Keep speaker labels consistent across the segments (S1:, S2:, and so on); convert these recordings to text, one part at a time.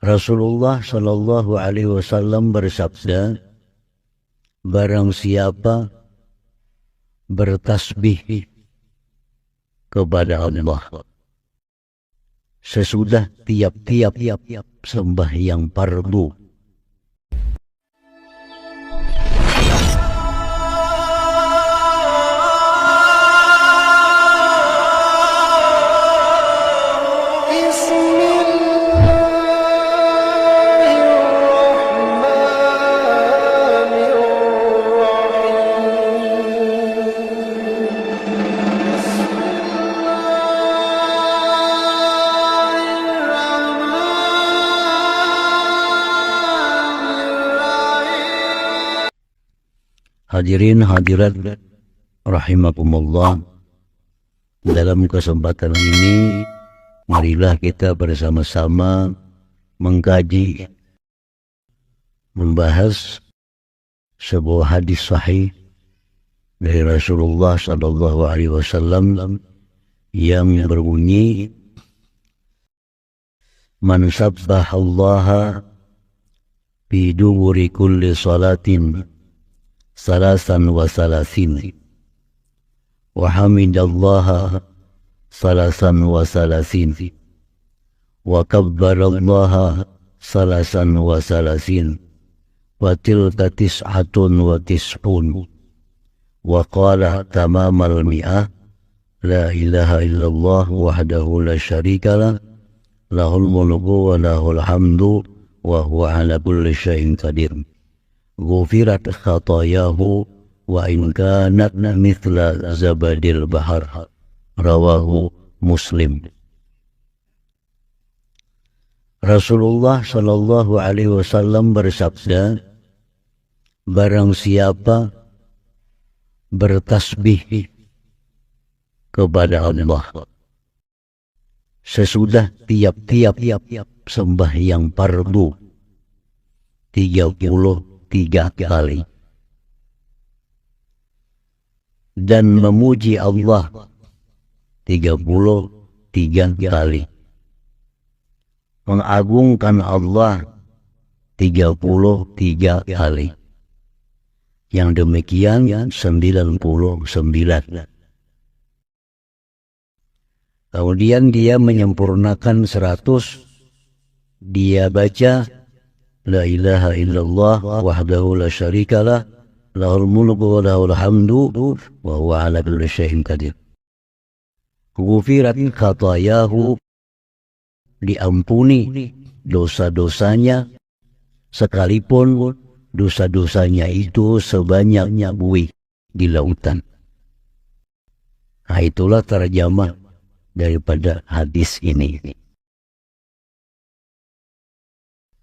S1: Rasulullah Shallallahu Alaihi Wasallam bersabda, barang siapa bertasbih kepada Allah sesudah tiap-tiap sembahyang fardu, hadirin hadirat rahimakumullah. Dalam kesempatan ini marilah kita bersama-sama mengkaji, membahas sebuah hadis sahih dari Rasulullah Sallallahu Alaihi Wasallam yang berbunyi, man sabbahallaha fi duburi kulli salatin salasan wa salasin wa hamidallaha salasan wa salasin wa kabbarallaha salasan wa salasin wa tilka tis'atun wa tis'un wa qala tamamal mi'ah la ilaha illallah wahdahu la syarikalah lahul mulku wa lahul hamdu wa huwa ala kulli syai'in qadir ghufirat khatayahu wa in kanat mithla zabadil bahar, rawahu Muslim. Rasulullah Shallallahu Alaihi Wasallam bersabda, barang siapa bertasbih kepada Allah sesudah tiap-tiap sembahyang fardu 33 kali dan memuji Allah 33 kali, mengagungkan Allah 33 kali. Yang demikian 99. Kemudian dia menyempurnakan 100, dia baca la ilaha illallah wahdahu la syarikalah lahul mulku wa lahul hamdu wa huwa ala kulli syai'in qadir. Ghufirat khatayahu, diampuni dosa-dosanya sekalipun dosa-dosanya itu sebanyak buih di lautan. Nah, itulah terjemah daripada hadis ini.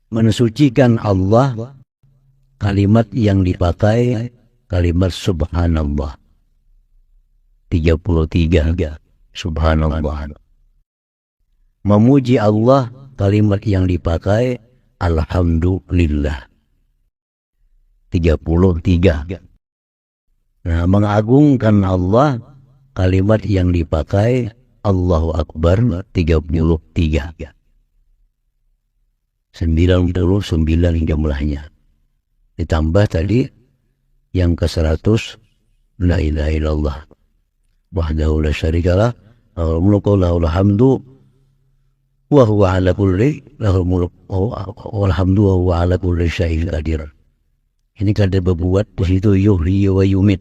S1: Mensucikan Allah, kalimat yang dipakai kalimat subhanallah 33, subhanallah. Memuji Allah, kalimat yang dipakai alhamdulillah 33. Nah, mengagungkan Allah, kalimat yang dipakai Allahu Akbar 33. 99 jumlahnya. Ditambah tadi yang ke-100 la ilaha illallah wahdahu la syarikalah lahul mulku wa lahul hamdu wa huwa ala kulli lahul mulku wal hamdu wa huwa ala kulli syai'in qadir. Ini kada berbuat di situ yuhyi wa yumit.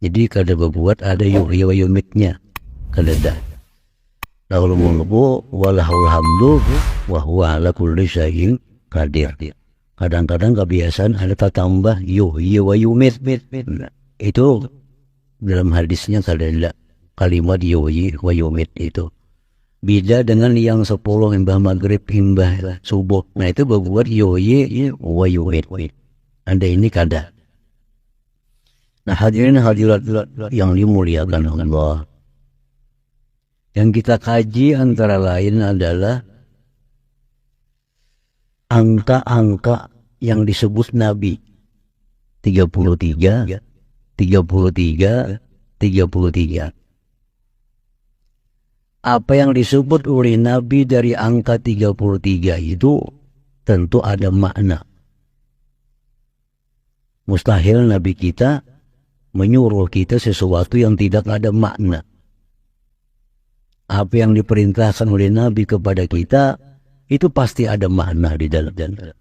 S1: Jadi kada berbuat ada yuhyi wa yumitnya. Kada ada. Lahul mulku wa lahul hamdu wa huwa ala kulli syai'in qadir. Kadang-kadang kebiasaan ada tambah yuhyi wa yumit. Itu dalam hadisnya kada ada kalimat yuhyi wa yumit itu. Beda dengan yang 10 himbah maghrib himbah subuh. Nah itu berbuat yuhyi wa yumit. Anda ini kada. Nah hadirin hadirat yang dimuliakan Allah, yang kita kaji antara lain adalah angka-angka yang disebut Nabi 33, 33, 33. Apa yang disebut oleh Nabi dari angka 33 itu tentu ada makna. Mustahil Nabi kita menyuruh kita sesuatu yang tidak ada makna. Apa yang diperintahkan oleh Nabi kepada kita itu pasti ada makna di dalamnya.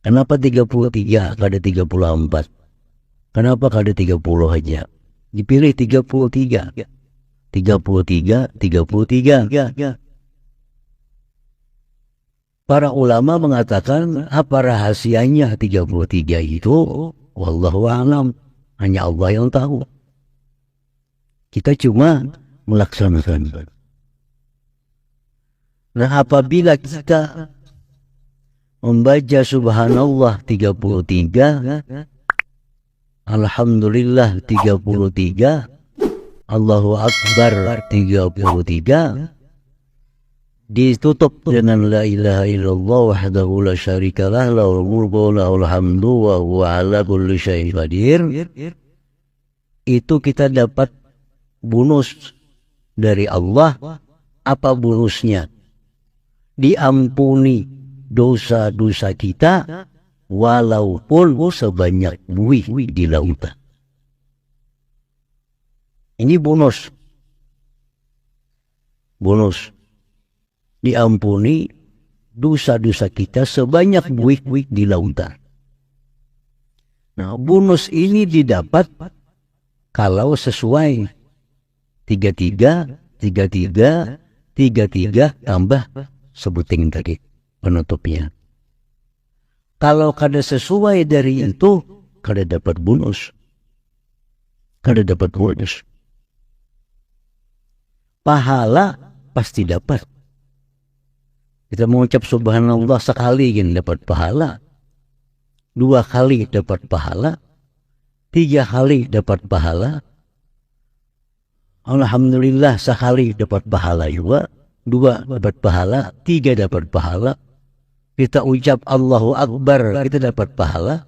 S1: Kenapa 33 kada 34? Kenapa kada 30 aja? Dipilih 33. 33. Para ulama mengatakan apa rahasianya 33 itu? Wallahu a'lam. Hanya Allah yang tahu. Kita cuma melaksanakan. Nah, apabila kita membaca subhanallah 33, alhamdulillah 33, Allahu Akbar 33, ditutup dengan la ilaha illallah wahdahu la syarikalah lahul mulku wa lahul hamdu wa huwa ala kulli syai'in qadir, itu kita dapat bonus dari Allah. Apa bonusnya? Diampuni dosa-dosa kita walaupun sebanyak buih di lautan. Ini bonus. Bonus. Diampuni dosa-dosa kita sebanyak buih di lautan. Nah, bonus ini didapat kalau sesuai 33 tambah sebuting tadi penutupnya. Kalau kada sesuai dari itu, kada dapat bonus. Kada dapat bonus. Pahala pasti dapat. Kita mengucap subhanallah sekali kan dapat pahala. 2 kali dapat pahala. 3 kali dapat pahala. Alhamdulillah sekali dapat pahala juga. 2 dapat pahala. 3 dapat pahala. Kita ucap Allahu Akbar, kita dapat pahala.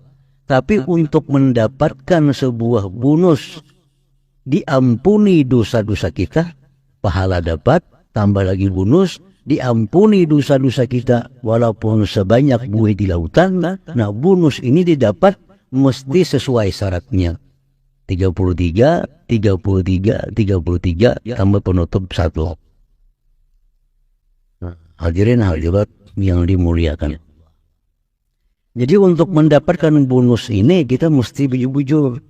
S1: Tapi untuk mendapatkan sebuah bonus, diampuni dosa-dosa kita, pahala dapat, tambah lagi bonus, diampuni dosa-dosa kita walaupun sebanyak buih di lautan. Nah, bonus ini didapat mesti sesuai syaratnya. 33 tambah penutup 1. Nah, hadirin hadirat yang dimuliakan. Jadi untuk mendapatkan bonus ini kita mesti bujur-bujur.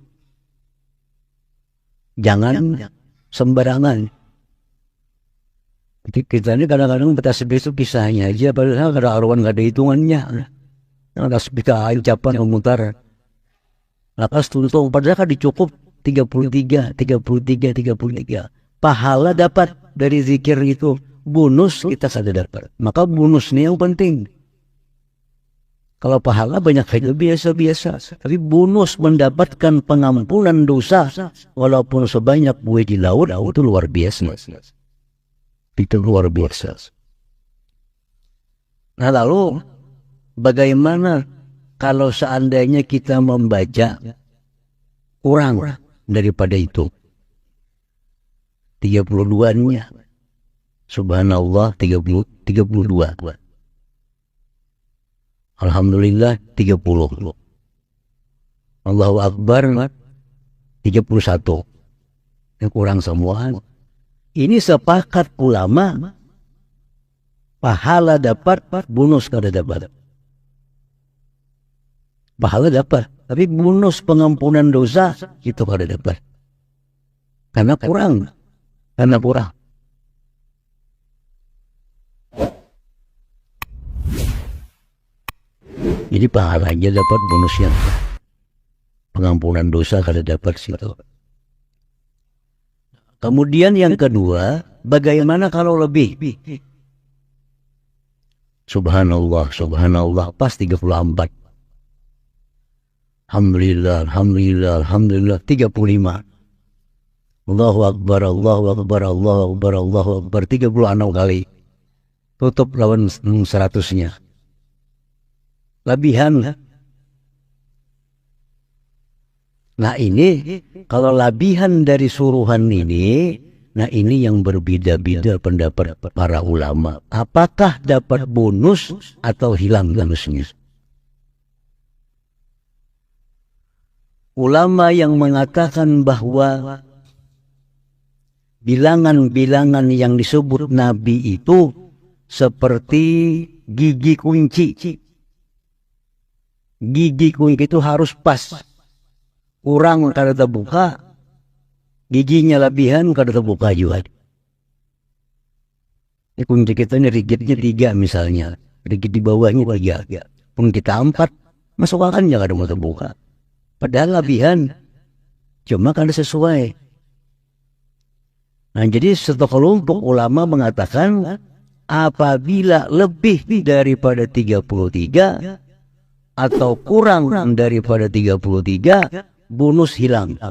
S1: Jangan sembarangan. Jadi kita ini kadang-kadang bertasbih itu kisahnya aja, padahal kada aruan, kada hitungannya. Tasbih ucapan memutar. Lakas tuntung, padahal kan dicukup 33. Pahala dapat dari zikir itu. Bonus kita sadar dapat. Maka bonus ini yang penting. Kalau pahala banyak saja biasa-biasa. Tapi bonus mendapatkan pengampunan dosa walaupun sebanyak buih di laut, itu luar biasa. Itu luar biasa. Nah, lalu bagaimana kalau seandainya kita membaca kurang daripada itu? 32-nya. Subhanallah 32. Alhamdulillah 30. Allahu Akbar 31. Yang kurang semua. Ini sepakat ulama, pahala dapat, bonus kada dapat. Pahala dapat, tapi bonus pengampunan dosa itu kada dapat. Karena kurang. Jadi pahalanya dapat, bonusnya pengampunan dosa kada dapat situ. Kemudian yang kedua, bagaimana kalau lebih? Subhanallah pas 34. Alhamdulillah 35. Allahu Akbar 36 kali. Tutup lawan 100-nya. Lebihan. Nah, ini kalau labihan dari suruhan ini, Nah ini yang berbeda-beda pendapat para ulama. Apakah dapat bonus atau hilang bonusnya? Ulama yang mengatakan bahwa bilangan-bilangan yang disebut Nabi itu seperti gigi kunci. Gigi kunci itu harus pas. Kurang kada terbuka, giginya lebihan kada terbuka juga. Ini kunci kita ini rigidnya 3 misalnya. Rigid di bawahnya 3. Pun kita 4, masuk akannya kada mau terbuka. Padahal lebihan, cuma kada sesuai. Nah jadi satu kelompok ulama mengatakan apabila lebih daripada 33 atau kurang daripada 33, bonus hilang.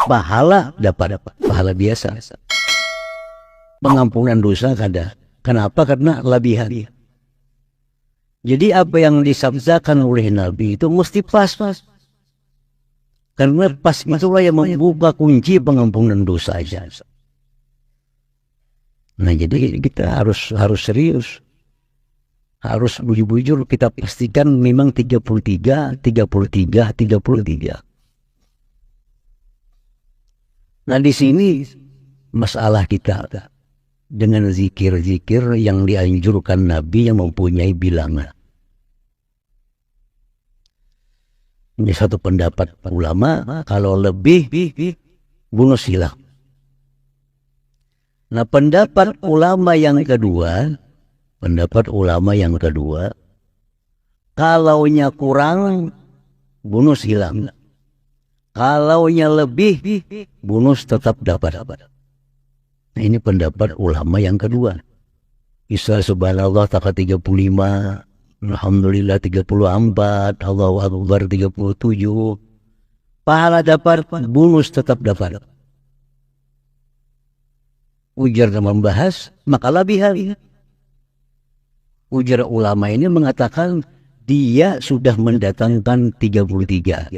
S1: Pahala dapat, pahala biasa. Pengampunan dosa kada. Kenapa? Karena lebihan. Jadi apa yang disabdakan oleh Nabi itu mesti pas. Karena pas itulah yang membuka kunci pengampunan dosa aja. Nah jadi kita harus serius. Harus bujur-bujur kita pastikan memang 33. Nah di sini masalah kita dengan zikir-zikir yang dianjurkan Nabi yang mempunyai bilangan. Ini satu pendapat ulama, kalau lebih bonus hilang. Nah pendapat ulama yang kedua, kalaunya kurang bonus hilang. Kalaunya lebih bonus tetap dapat. Nah ini pendapat ulama yang kedua. Isa subhanallah takat 35, alhamdulillah 34, Allahu akbar 37. Pahala dapat, bonus tetap dapat. Ujar dan membahas, maka lebihan. Ujar ulama ini mengatakan dia sudah mendatangkan 33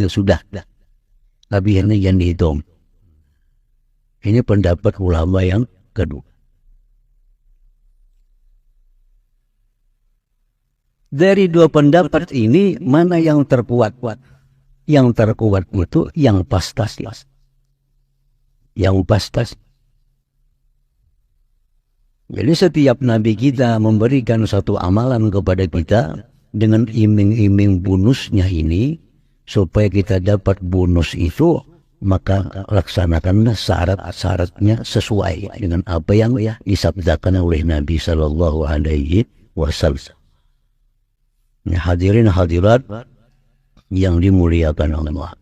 S1: sudah. Lebihannya yang dihitung. Ini pendapat ulama yang kedua. Dari 2 pendapat ini, mana yang terkuat? Yang terkuat itu yang pastas. Yang pastas. Jadi setiap Nabi kita memberikan satu amalan kepada kita dengan iming-iming bonusnya ini, supaya kita dapat bonus itu, maka laksanakanlah syarat-syaratnya sesuai dengan apa yang disabdakan oleh Nabi Sallallahu Alaihi Wasallam. Hadirin hadirat yang dimuliakan Allah.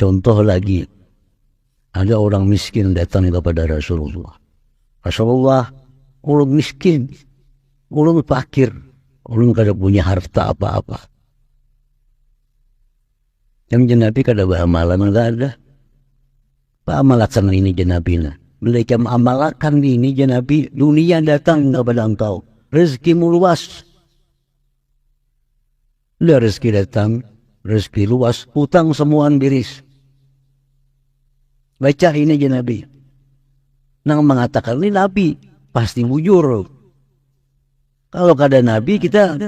S1: Contoh lagi, ada orang miskin datang kepada Rasulullah. Rasulullah, ulun miskin, ulun fakir, ulun kada punya harta apa-apa. Yang Nabi kada beramalan, enggak ada. Pamalakan ini Nabi. Mereka mengamalkan ini Nabi, dunia datang kepada engkau, rezekimu luas. Bila rezeki datang, rezeki luas, hutang semua biris. Baca ini Nabi. Nang mengatakan ini Nabi, pasti bujur. Kalau kada Nabi kita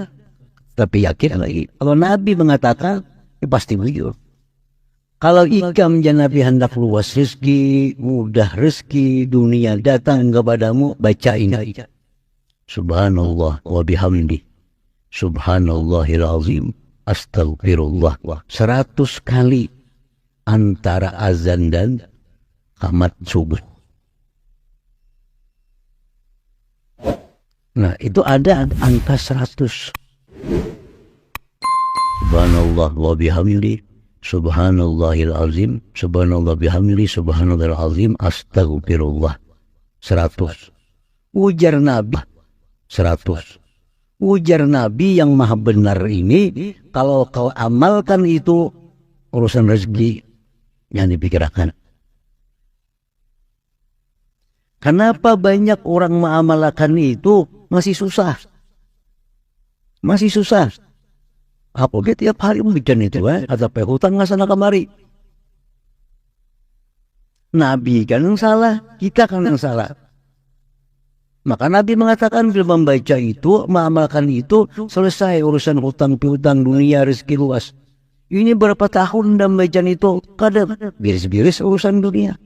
S1: tapi yakin lagi. Kalau Nabi mengatakan, pasti bujur. Kalau ikam Nabi hendak luas rezeki, mudah rezeki, dunia datang kepadamu, baca ini. Subhanallah wa bihamdi. Subhanallahil azim. Astagfirullah. 100 kali antara azan dan qamat subuh. Nah itu ada angka 100. Subhanallah wa bihamdi. Subhanallahil azim, subhanallah bihamdi, subhanallahil azim, astagfirullah. 100. Ujar Nabi 100. Ujar Nabi yang maha benar ini, kalau kau amalkan itu urusan rezeki yang dipikirkan. Kenapa banyak orang mengamalkan itu masih susah? Masih susah. Aku dia tiap hari membicara itu, ada hutang nggak sana kemari. Nabi kan yang salah, kita kan yang salah. Maka Nabi mengatakan bila membaca itu, mengamalkan itu, selesai urusan hutang piutang dunia, rezeki luas. Ini berapa tahun dan bacaan itu, kadang biris-biris urusan dunia.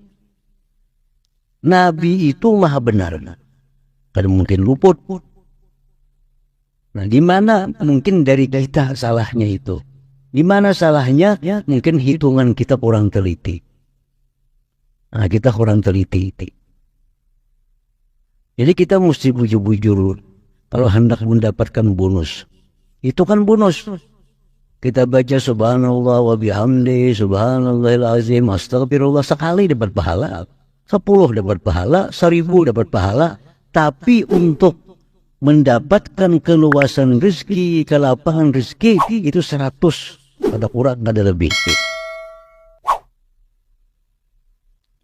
S1: Nabi itu maha benar, kadang mungkin luput. Nah, di mana mungkin dari kita salahnya itu? Di mana salahnya? Mungkin hitungan kita kurang teliti. Nah, kita kurang teliti. Jadi kita mesti bujur-bujur kalau hendak mendapatkan bonus. Itu kan bonus. Kita baca subhanallah wa bihamdi, subhanallahil azim, astagfirullah, sekali dapat pahala, 10 dapat pahala, 1000 dapat pahala. Tapi untuk mendapatkan keluasan rezeki, kelapangan rezeki itu 100, ada kurang, ada lebih.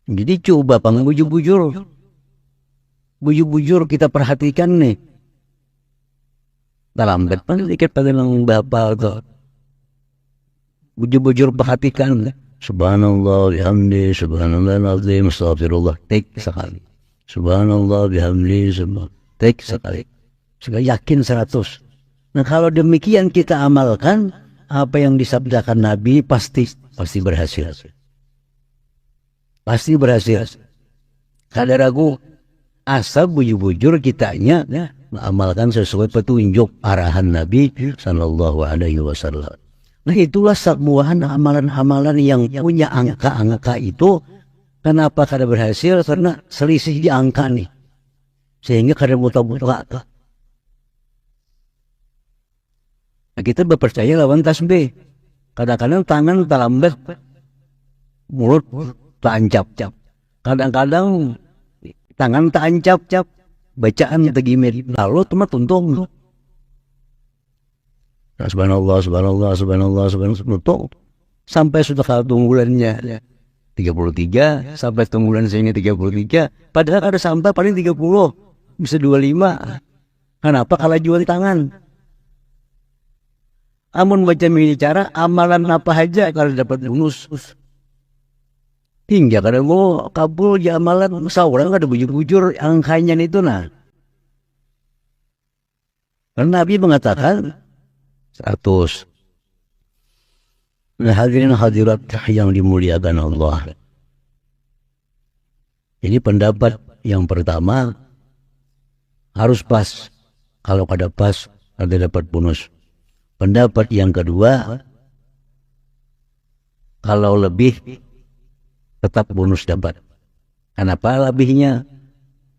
S1: Jadi coba panggil bujur-bujur. Bujur-bujur kita perhatikan nih. Dalam betul dikit pada yang bapak itu. Bujur-bujur perhatikan. Subhanallah bihamdi, subhanallah azim, astagfirullah. Tek sekali. Subhanallah bihamdi, subhanallah. Tek sekali. Sekali yakin 100. Nah kalau demikian kita amalkan, apa yang disabdakan Nabi pasti berhasil. Pasti berhasil. Kada ragu. Asal bujur-bujur kitanya mengamalkan sesuai petunjuk arahan Nabi Sallallahu Alaihi Wasallam. Nah itulah sebuah amalan-amalan yang punya angka-angka itu. Kenapa kada berhasil? Karena selisih di angka nih, sehingga kada mutlak. Nah, kita berpercaya lawan tasbih. Kadang-kadang tangan terlambat, mulut tancap-cap. Kadang-kadang tangan tak ancap-cap, bacaan tegimir, lalu cuma tuntung. Subhanallah, subhanallah, subhanallah, subhanallah, sampai sudah kalau tunggulannya 33, sampai tunggulan sini 33, padahal ada sampai paling 30, bisa 25. Kenapa kalah jual tangan? Amun baca ini cara, amalan apa aja kalau dapat bonus. Hingga kadang mau kabul di amalan seorang ada bujur-bujur angkanya itu nah. Karena Nabi mengatakan 100. Nah, hadirin hadirat yang dimuliakan Allah. Ini pendapat yang pertama harus pas. Kalau kada pas ada dapat bonus. Pendapat yang kedua kalau lebih tetap bonus dapat. Kenapa lebihnya?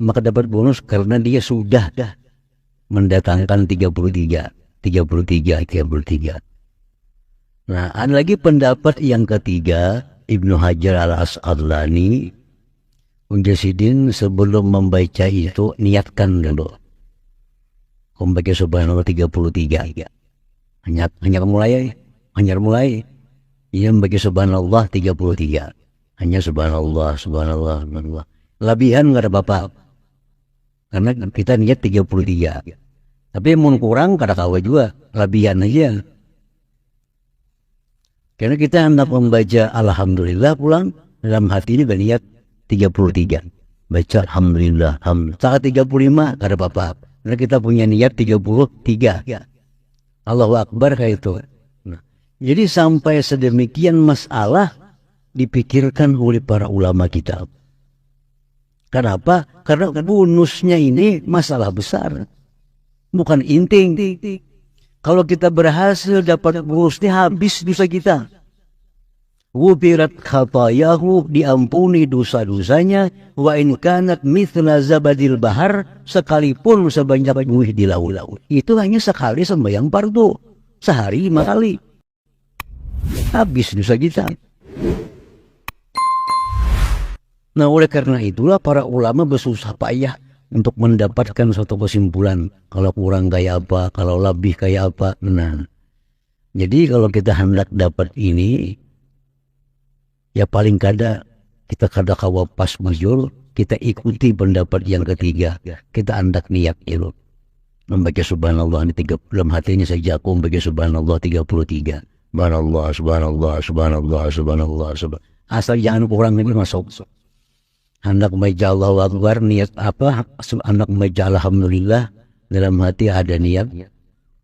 S1: Maka dapat bonus karena dia sudah mendatangkan 33. Nah, ada lagi pendapat yang ketiga, Ibnu Hajar al-Asqalani, Unjasidin sebelum membaca itu niatkan dulu. Membaca subhanallah 33. Hanya mulai. Ia membaca subhanallah 33. Hanya subhanallah. Lebihan nggak ada apa-apa. Karena kita niat 33. Tapi mau kurang kada kawa juga, lebihan aja. Karena kita hendak membaca alhamdulillah pulang, dalam hati ini berniat 33. Baca alhamdulillah, saat 35 kada apa-apa. Karena kita punya niat 33. Allahu Akbar kayak itu. Nah, jadi sampai sedemikian masalah dipikirkan oleh para ulama kita. Kenapa? Karena bonusnya ini masalah besar, bukan inting. Kalau kita berhasil dapat bonusnya, habis dosa kita. Wubirat khatayahu, diampuni dosa-dosanya. Wa in kanat mithla zabadil bahar, sekalipun sebanyak buih di laut. Itu hanya sekali sembahyang fardu, sehari 5 kali. Habis dosa kita. Nah, oleh karena itulah para ulama bersusah payah untuk mendapatkan suatu kesimpulan. Kalau kurang kayak apa, kalau lebih kayak apa. Nah, jadi kalau kita hendak dapat ini, ya paling kada kita kada kawa pas majul, kita ikuti pendapat yang ketiga. Kita hendak niat itu. Membaca subhanallah ini dalam hati ini saja aku membaca subhanallah 33. Subhanallah, subhanallah, subhanallah, subhanallah, subhanallah. Asal jangan kurang ini masuk. Hendak membaca Allahu Akbar, niat apa? Hendak membaca alhamdulillah, dalam hati ada niat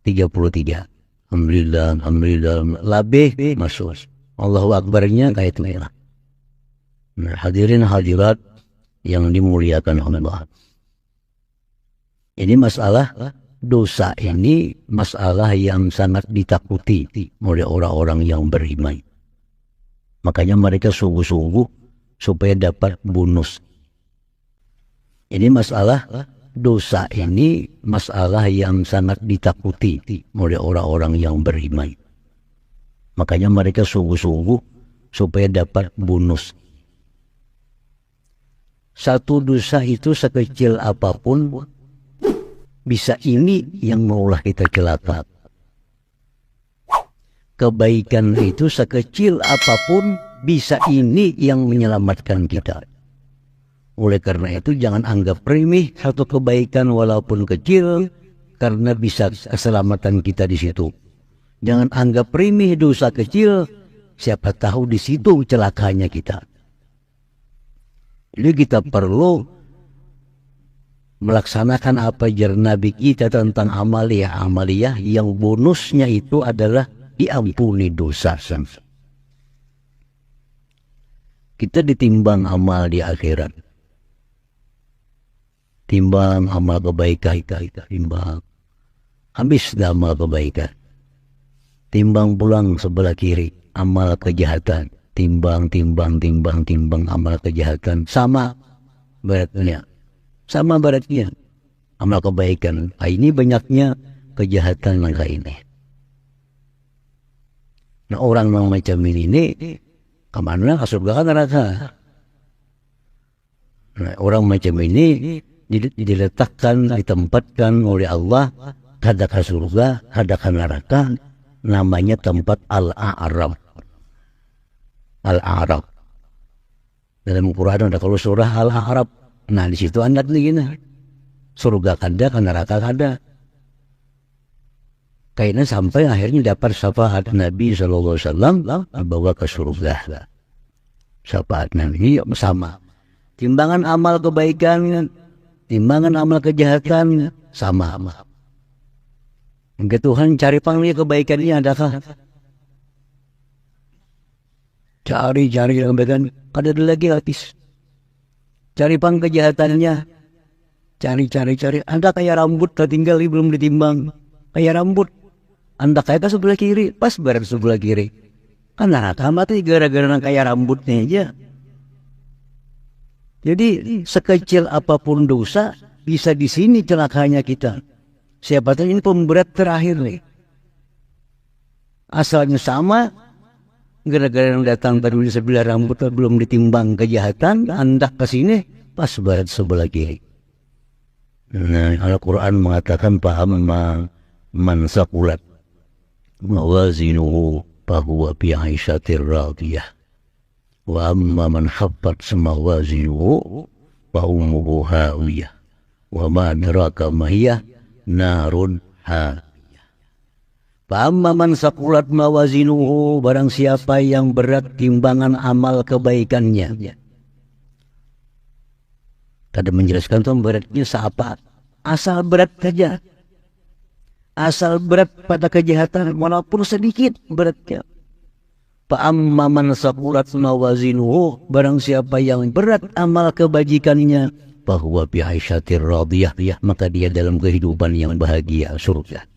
S1: 33. Alhamdulillah, alhamdulillah, lebih masuk. Allahu Akbarnya kayak itu. Nah, hadirin hadirat yang dimuliakan Allah. Ini masalah dosa ini masalah yang sangat ditakuti oleh orang-orang yang beriman. Makanya mereka sungguh-sungguh supaya dapat bonus. Ini masalah dosa ini masalah yang sangat ditakuti oleh orang-orang yang beriman. Makanya mereka sungguh-sungguh supaya dapat bonus. Satu dosa itu sekecil apapun bisa ini yang maulah kita celaka. Kebaikan itu sekecil apapun bisa ini yang menyelamatkan kita. Oleh karena itu jangan anggap remeh satu kebaikan walaupun kecil karena bisa keselamatan kita di situ. Jangan anggap remeh dosa kecil, siapa tahu di situ celakanya kita. Jadi kita perlu melaksanakan apa ajar Nabi kita tentang amaliyah yang bonusnya itu adalah diampuni dosa. Kita ditimbang amal di akhirat, timbang amal kebaikan kita, timbang habis amal kebaikan, timbang pulang sebelah kiri amal kejahatan, timbang amal kejahatan, sama beratnya. Sama beratnya amal kebaikan. Ini banyaknya kejahatan langkah ini. Nah, orang yang macam ini kemana? Ke surga kan neraka. Nah, orang macam ini diletakkan, ditempatkan oleh Allah kada ke surga, kada ke neraka. Namanya tempat Al-A'raf. Al-A'raf. Dalam Quran ada kalau surah Al-A'raf. Nah di situ anda begini, surga kada, neraka kada. Kayaknya sampai akhirnya dapat syafaat Nabi SAW bawa ke surga. Syafaat Nabi sama. Timbangan amal kebaikan, timbangan amal kejahatan sama. Enggak Tuhan cari panggil kebaikannya adakah? Cari kebaikan, kada ada lagi habis. Cari pang kejahatannya, cari. Anda kayak rambut tertinggal belum ditimbang, kayak rambut. Anda kayak ke sebelah kiri, pas berat sebelah kiri. Kan neraka mati gara-gara kayak rambutnya aja. Jadi sekecil apapun dosa bisa di sini celakanya kita. Siapa tahu ini pemberat terakhir nih. Asalnya sama. Gara-gara yang datang baru di sebelah rambut belum ditimbang kejahatan, Anda ke sini pas barat sebelah kiri. Nah, Al-Quran mengatakan paham man saqulat mawazinuhu fahuwa fi 'aisyatir radiyah. Wa amma man khaffat mawazinuhu fa ummuhu hawiyah. Wa ma adraka ma hiya narun hamiyah. Fa'amma man saqulat mawazinuhu, barang siapa yang berat timbangan amal kebaikannya. Tadi menjelaskan tuh beratnya seapa? Asal berat saja. Asal berat pada kejahatan walaupun sedikit beratnya. Fa'amma man saqulat mawazinuhu, barang siapa yang berat amal kebajikannya, fahuwa fi 'aisyatir radiyah, maka dia dalam kehidupan yang bahagia surga.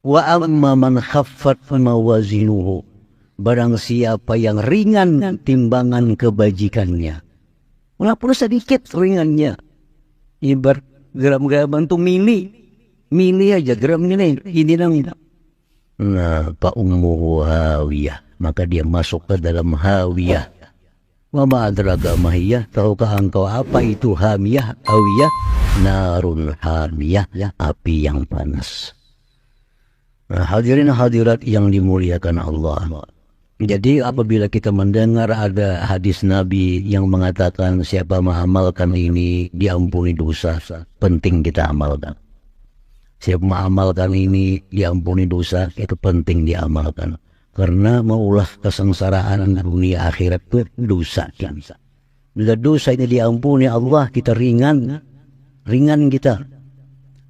S1: Wa amma man khaffat mawazinuhu, barang siapa yang ringan timbangan kebajikannya, walaupun sedikit ringannya, ibarat gram-gram itu mili aja gram ini nang. Nah, fa ummuhu hawiyah, maka dia masuk ke dalam hawiyah. Wa ma adraka ma hiya, tahukah engkau apa itu hamiyah? Hawiyah narun hamiyah, api yang panas. Nah, hadirin hadirat yang dimuliakan Allah. Jadi apabila kita mendengar ada hadis Nabi yang mengatakan siapa mengamalkan ini diampuni dosa, penting kita amalkan. Siap mengamalkan ini diampuni dosa, itu penting diamalkan. Karena maulah kesengsaraan dunia akhirat itu dosa. Bila dosa ini diampuni Allah, kita ringan kita.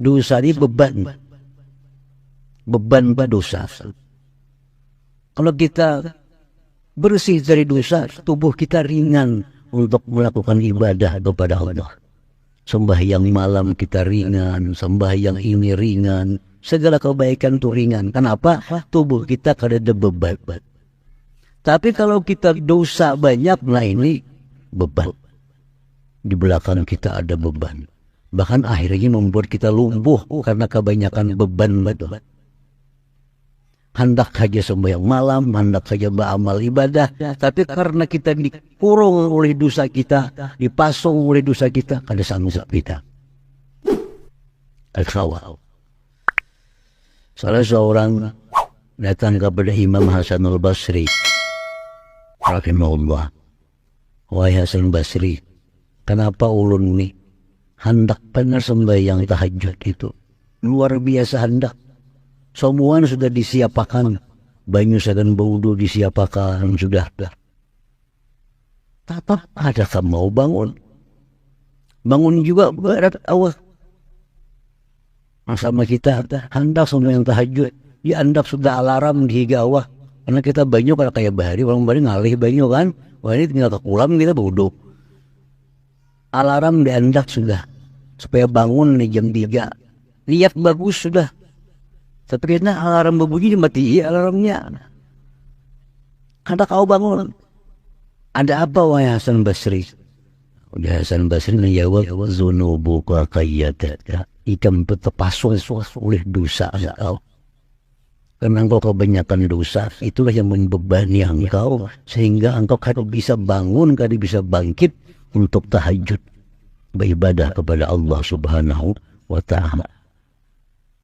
S1: Dosa ini beban dosa. Kalau kita bersih dari dosa, tubuh kita ringan untuk melakukan ibadah kepada Allah. Sembahyang malam kita ringan, sembahyang ini ringan, segala kebaikan itu ringan. Kenapa? Tubuh kita kada ada beban. Tapi kalau kita dosa banyak, nah ini beban. Di belakang kita ada beban. Bahkan akhirnya membuat kita lumpuh karena kebanyakan beban. Hendak saja sembahyang malam, hendak saja beramal ibadah, tapi karena kita dikurung oleh dosa kita, dipasung oleh dosa kita, kada sanggup kita. Al-Khawal. Salah seorang datang kepada Imam Hasan al-Basri, rahimahullah. Wahai Hasan Basri, kenapa ulun ini hendak benar sembahyang tahajud itu? Luar biasa hendak. Semua sudah disiapakan, banyu sadan baudu disiapakan sudah. Tetap ada mau bangun juga berat awal. Sama kita hendak semua yang tahajud, ya hendak sudah alarm di gawah. Karena kita banyu kalau kayak bahari, orang bahari ngalih banyu kan, wah ini tinggal kekulam kita baudu. Alarm dihendak sudah, supaya bangun nih jam 3. Lihat bagus sudah. Tapi karena alarm berbunyi mati alarmnya. Ada kau bangun. Ada apa wahai Hasan Basri? Udah Hasan Basri menjawab, zunubuka qayyadaka. Ikam terpasung oleh dosa engkau. Karena engkau kebanyakan dosa, itulah yang membebani engkau sehingga engkau kada bisa bangun, kada bisa bangkit untuk tahajud, beribadah kepada Allah Subhanahu wa ta'ala.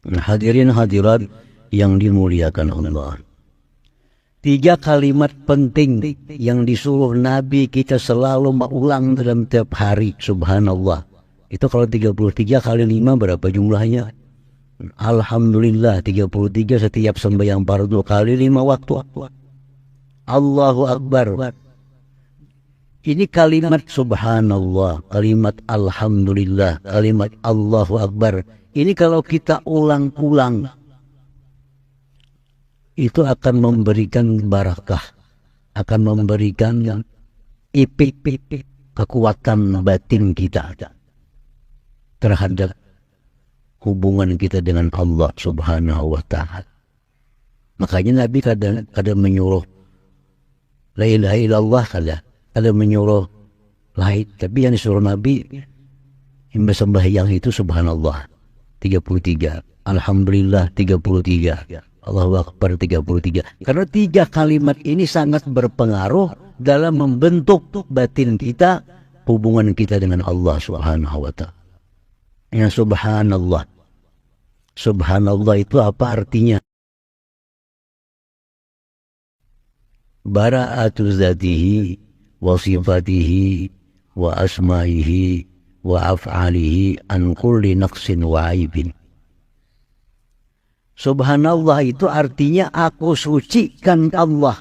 S1: Hadirin hadirat yang dimuliakan Allah. 3 kalimat penting yang disuruh Nabi kita selalu mengulang dalam tiap hari. Subhanallah. Itu kalau 33 kali 5 berapa jumlahnya? Alhamdulillah 33 setiap sembahyang fardu kali 5 waktu. Allahu Akbar. Ini kalimat subhanallah, kalimat alhamdulillah, kalimat Allahu Akbar. Ini kalau kita ulang-ulang, itu akan memberikan barakah, akan memberikan kekuatan batin kita terhadap hubungan kita dengan Allah Subhanahu wa ta'ala. Makanya Nabi kadang menyuruh la ilaha illallah, kadang menyuruh lain, tapi yang disuruh Nabi sembahyang itu subhanallah 33, alhamdulillah 33, Allahu Akbar 33. Karena 3 kalimat ini sangat berpengaruh dalam membentuk batin kita, hubungan kita dengan Allah Subhanahu wa ta'ala. Yang subhanallah. Subhanallah itu apa artinya? Bara'atu zatihi wa sifatihi wa asma'ihi wa af'alihi an kulli naqsin wa aibin. Subhanallah itu artinya aku sucikan Allah,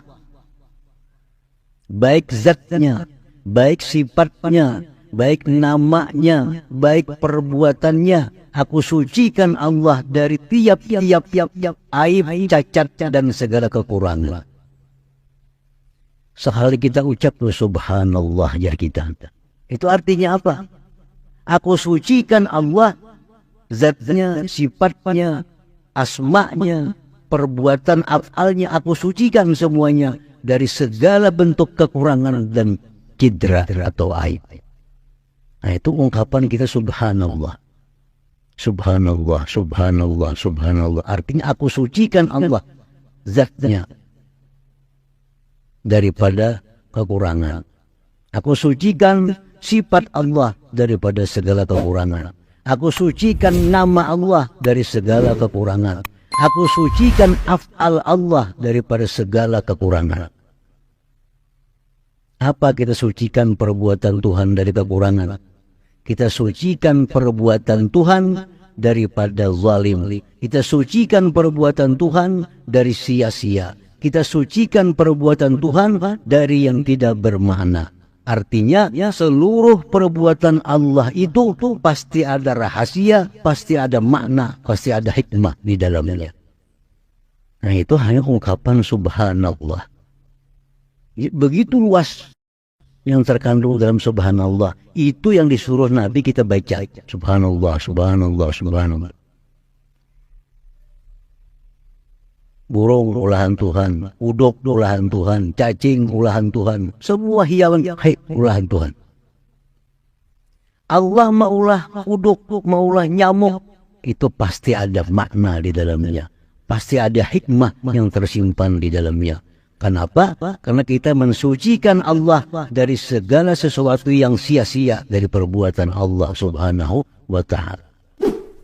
S1: baik zatnya, baik sifatnya, baik namanya, baik perbuatannya. Aku sucikan Allah dari tiap-tiap aib, cacat dan segala kekurangan. Sekali kita ucap subhanallah ya kita, itu artinya apa? Aku sucikan Allah, zatnya, sifatnya, asma'nya, perbuatan af'alnya, aku sucikan semuanya dari segala bentuk kekurangan dan cedera atau aib. Nah itu ungkapan kita subhanallah. Subhanallah, subhanallah, subhanallah. Artinya aku sucikan Allah, zatnya, daripada kekurangan. Aku sucikan sifat Allah daripada segala kekurangan. Aku sucikan nama Allah dari segala kekurangan. Aku sucikan af'al Allah daripada segala kekurangan. Apa kita sucikan perbuatan Tuhan dari kekurangan? Kita sucikan perbuatan Tuhan daripada zalim. Kita sucikan perbuatan Tuhan dari sia-sia. Kita sucikan perbuatan Tuhan dari yang tidak bermakna. Artinya seluruh perbuatan Allah itu pasti ada rahasia, pasti ada makna, pasti ada hikmah di dalamnya. Nah itu hanya ungkapan subhanallah. Begitu luas yang terkandung dalam subhanallah. Itu yang disuruh Nabi kita baca. Subhanallah, subhanallah, subhanallah. Burung olahan Tuhan, uduk olahan Tuhan, cacing olahan Tuhan, semua hiawan olahan Tuhan. Allah maulah uduk, maulah nyamuk, itu pasti ada makna di dalamnya. Pasti ada hikmah yang tersimpan di dalamnya. Kenapa? Karena kita mensucikan Allah dari segala sesuatu yang sia-sia dari perbuatan Allah Subhanahu wa Ta'ala.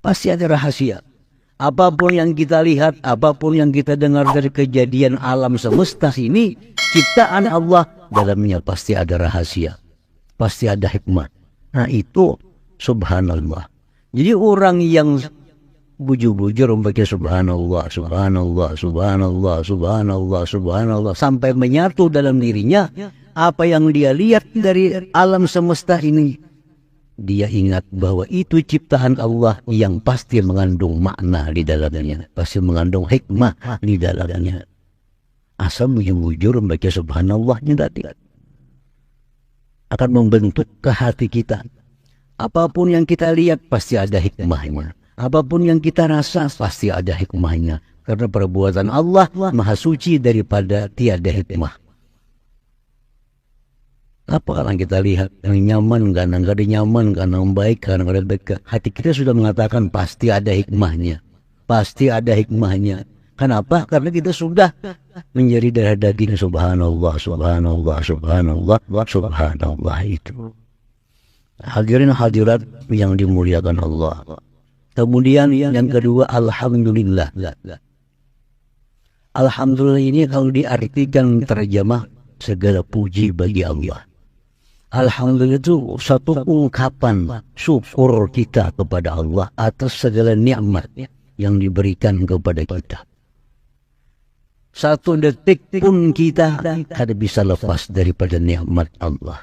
S1: Pasti ada rahasia. Apapun yang kita lihat, apapun yang kita dengar dari kejadian alam semesta ini, ciptaan Allah, dalamnya pasti ada rahasia, pasti ada hikmah. Nah itu subhanallah. Jadi orang yang bujur-bujur membaca subhanallah, subhanallah, subhanallah, subhanallah, subhanallah, sampai menyatu dalam dirinya apa yang dia lihat dari alam semesta ini, dia ingat bahwa itu ciptaan Allah yang pasti mengandung makna di dalamnya, pasti mengandung hikmah di dalamnya. Asal bujur membaca subhanallahnya tadi akan membentuk ke hati kita. Apapun yang kita lihat pasti ada hikmahnya. Apapun yang kita rasa pasti ada hikmahnya. Karena perbuatan Allah maha suci daripada tiada hikmah. Apa yang kita lihat yang nyaman, kadang-kadang ada nyaman, kadang baik, kadang-kadang baik, hati kita sudah mengatakan pasti ada hikmahnya, pasti ada hikmahnya. Kenapa? Karena kita sudah menjadi darah daging. Subhanallah, subhanallah, subhanallah, subhanallah itu. Hadirin hadirat yang dimuliakan Allah. Kemudian yang kedua, alhamdulillah. Alhamdulillah ini kalau diartikan terjemah segala puji bagi Allah. Alhamdulillah itu satu ungkapan syukur kita kepada Allah atas segala nikmat yang diberikan kepada kita. Satu detik pun kita tidak bisa lepas daripada nikmat Allah.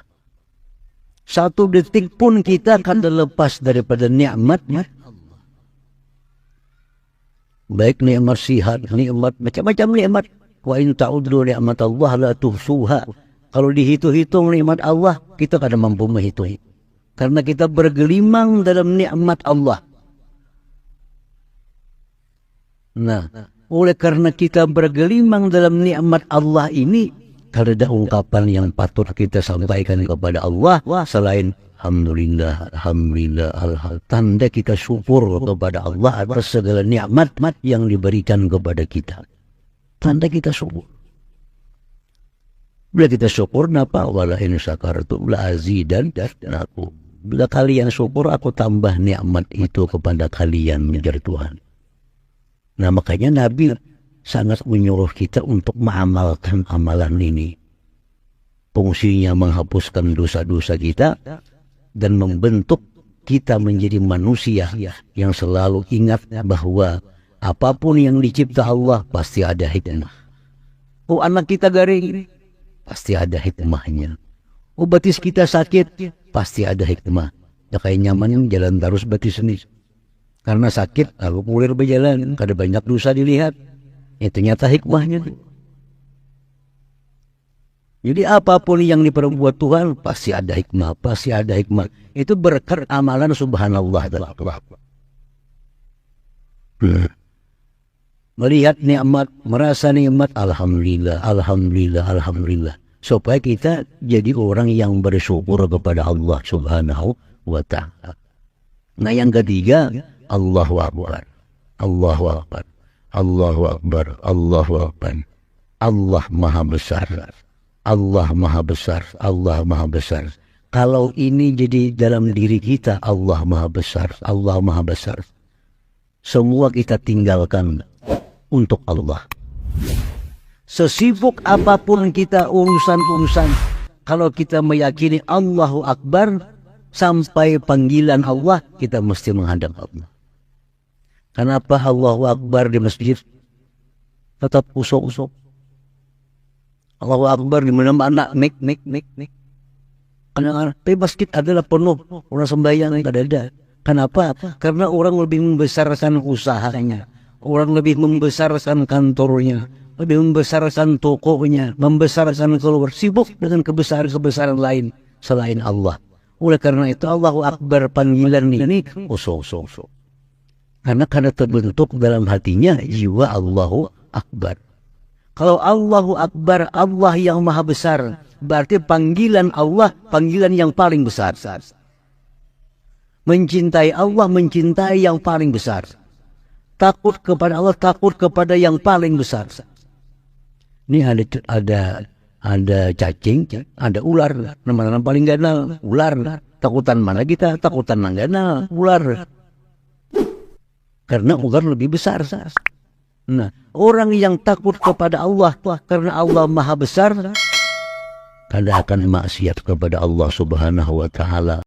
S1: Satu detik pun kita tidak lepas daripada nikmat Allah. Baik nikmat sihat, nikmat macam-macam nikmat. Wa in ta'uddu ni'mat Allah la tuhsuha. Kalau dihitung-hitung nikmat Allah, kita kada mampu menghitung. Karena kita bergelimang dalam nikmat Allah. Nah, oleh karena kita bergelimang dalam nikmat Allah ini, kada ada ungkapan yang patut kita sampaikan kepada Allah selain alhamdulillah, alhamdulillah, alhamdulillah. Tanda kita syukur kepada Allah atas segala nikmat yang diberikan kepada kita. Tanda kita syukur. Bila kita syukur, napa wala in syakartum la azidannakum. Bila kalian syukur, aku tambah nikmat itu kepada kalian, menjadi Tuhan. Nah makanya Nabi sangat menyuruh kita untuk mengamalkan amalan ini. Fungsinya menghapuskan dosa-dosa kita dan membentuk kita menjadi manusia yang selalu ingat bahwa apapun yang dicipta Allah pasti ada hikmah. Oh anak kita garing, pasti ada hikmahnya. Oh batis kita sakit, pasti ada hikmah. Ya kayak nyaman jalan terus batis ini. Karena sakit, aku pulir berjalan, kada banyak dosa dilihat. Itu ternyata hikmahnya. Jadi apapun yang diperbuat Tuhan pasti ada hikmah, pasti ada hikmah. Itu berkat amalan subhanallah. Melihat nikmat, merasa nikmat, alhamdulillah, alhamdulillah, alhamdulillah. Supaya kita jadi orang yang bersyukur kepada Allah Subhanahu wa Ta'ala. Nah yang ketiga, Allahu Akbar, Allahu Akbar, Allahu Akbar, Allahu Akbar. Allah Maha Besar, Allah Maha Besar, Allah Maha Besar. Kalau ini jadi dalam diri kita, Allah Maha Besar, Allah Maha Besar. Semua kita tinggalkan untuk Allah. Sesibuk apapun kita urusan-urusan, kalau kita meyakini Allahu Akbar, sampai panggilan Allah, kita mesti menghadap Allah. Kenapa Allahu Akbar di masjid tetap usuk-usuk? Allahu Akbar di mana-mana nik. Karena tapi masjid adalah penuh orang sembahyang yang ada. Kenapa? Karena orang lebih membesarkan usahanya, orang lebih membesarkan kantornya, lebih membesarkan tokonya, membesarkan keluar, sibuk dengan kebesaran-kebesaran lain selain Allah. Oleh karena itu Allahu Akbar panggilan ini usuk. Karena terbentuk dalam hatinya jiwa Allahu Akbar. Kalau Allahu Akbar, Allah yang maha besar, berarti panggilan Allah, panggilan yang paling besar. Mencintai Allah, mencintai yang paling besar. Takut kepada Allah, takut kepada yang paling besar. Ini ada cacing, ada ular. Nama paling ganal, ular. Takutan mana kita? Takutan yang ganal, ular. Karena ular lebih besar. Nah, orang yang takut kepada Allah karena Allah maha besar, kada akan maksiat kepada Allah Subhanahu wa Ta'ala.